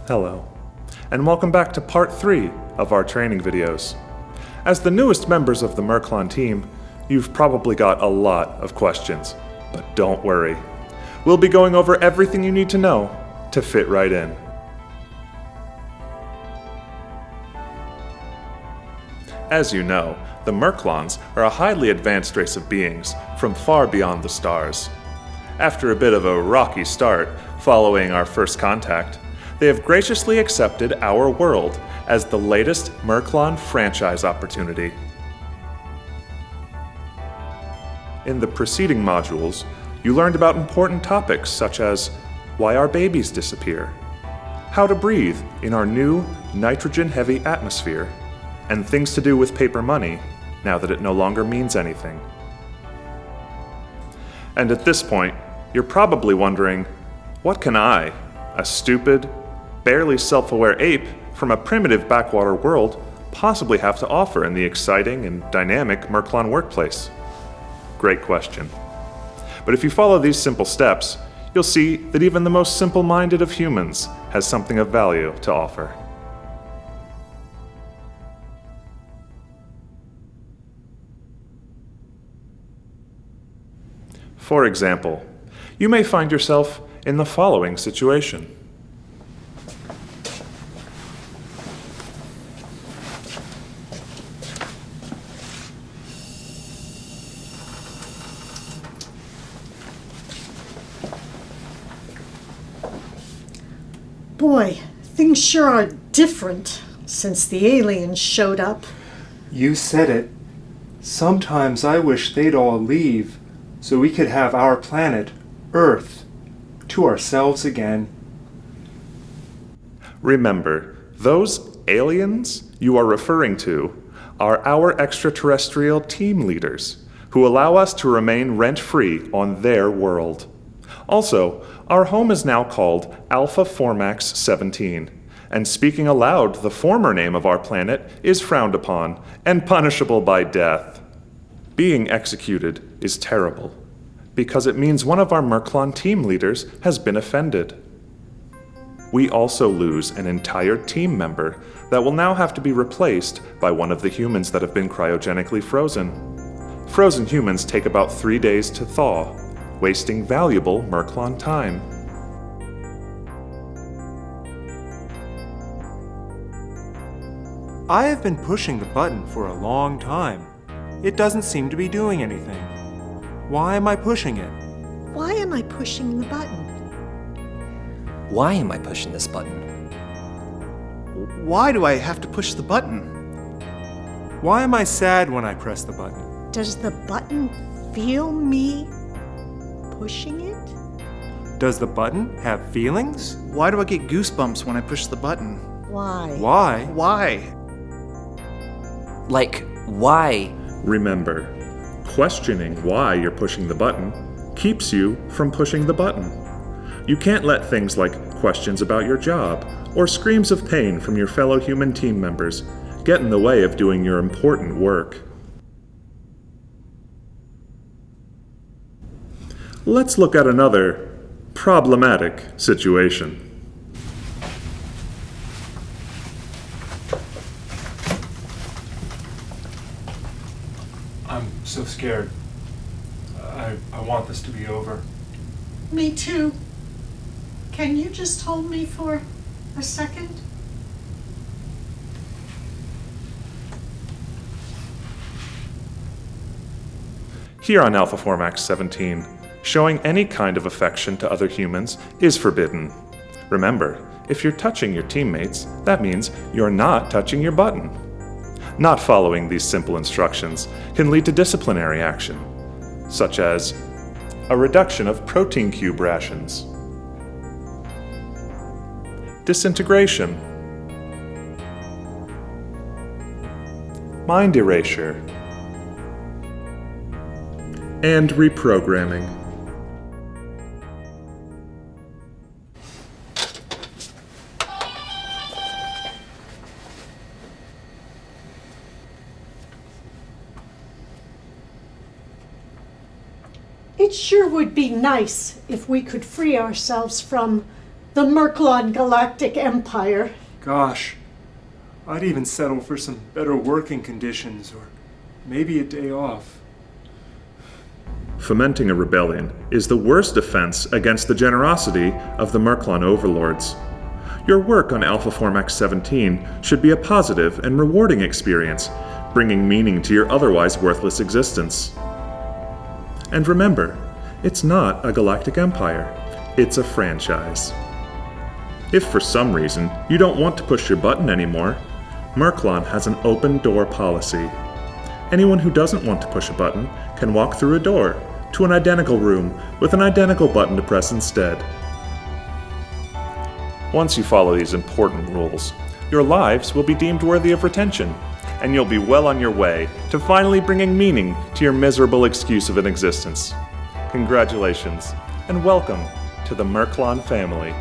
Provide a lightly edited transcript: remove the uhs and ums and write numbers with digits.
Hello, and welcome back to part 3 of our training videos. As the newest members of the Merklon team, you've probably got a lot of questions, but don't worry. We'll be going over everything you need to know to fit right in. As you know, the Merklons are a highly advanced race of beings from far beyond the stars. After a bit of a rocky start following our first contact, they have graciously accepted our world as the latest Merklon franchise opportunity. In the preceding modules, you learned about important topics such as why our babies disappear, how to breathe in our new nitrogen-heavy atmosphere, and things to do with paper money now that it no longer means anything. And at this point, you're probably wondering, what can I, a stupid, barely self-aware ape from a primitive backwater world, possibly have to offer in the exciting and dynamic Merklon workplace? Great question. But if you follow these simple steps, you'll see that even the most simple-minded of humans has something of value to offer. For example, you may find yourself in the following situation. Boy, things sure are different since the aliens showed up. You said it. Sometimes I wish they'd all leave so we could have our planet, Earth, to ourselves again. Remember, those aliens you are referring to are our extraterrestrial team leaders who allow us to remain rent-free on their world. Also, our home is now called Alpha Formax 17, and speaking aloud the former name of our planet is frowned upon and punishable by death. Being executed is terrible, because it means one of our Merklon team leaders has been offended. We also lose an entire team member that will now have to be replaced by one of the humans that have been cryogenically frozen. Frozen humans take about 3 days to thaw, wasting valuable Merklon time. I have been pushing the button for a long time. It doesn't seem to be doing anything. Why am I pushing it? Why am I pushing the button? Why am I pushing this button? Why do I have to push the button? Why am I sad when I press the button? Does the button feel me pushing it? Does the button have feelings? Why do I get goosebumps when I push the button? Why? Why? Why? Like, why? Remember, questioning why you're pushing the button keeps you from pushing the button. You can't let things like questions about your job or screams of pain from your fellow human team members get in the way of doing your important work. Let's look at another problematic situation. I'm so scared. I want this to be over. Me too. Can you just hold me for a second? Here on Alpha Formax 17, showing any kind of affection to other humans is forbidden. Remember, if you're touching your teammates, that means you're not touching your button. Not following these simple instructions can lead to disciplinary action, such as a reduction of protein cube rations, disintegration, mind erasure, and reprogramming. It sure would be nice if we could free ourselves from the Merklon Galactic Empire. Gosh, I'd even settle for some better working conditions or maybe a day off. Fomenting a rebellion is the worst offense against the generosity of the Merklon overlords. Your work on Alpha Form X-17 should be a positive and rewarding experience, bringing meaning to your otherwise worthless existence. And remember, it's not a galactic empire, it's a franchise. If for some reason you don't want to push your button anymore, Merklon has an open door policy. Anyone who doesn't want to push a button can walk through a door to an identical room with an identical button to press instead. Once you follow these important rules, your lives will be deemed worthy of retention, and you'll be well on your way to finally bringing meaning to your miserable excuse of an existence. Congratulations, and welcome to the Merklon family.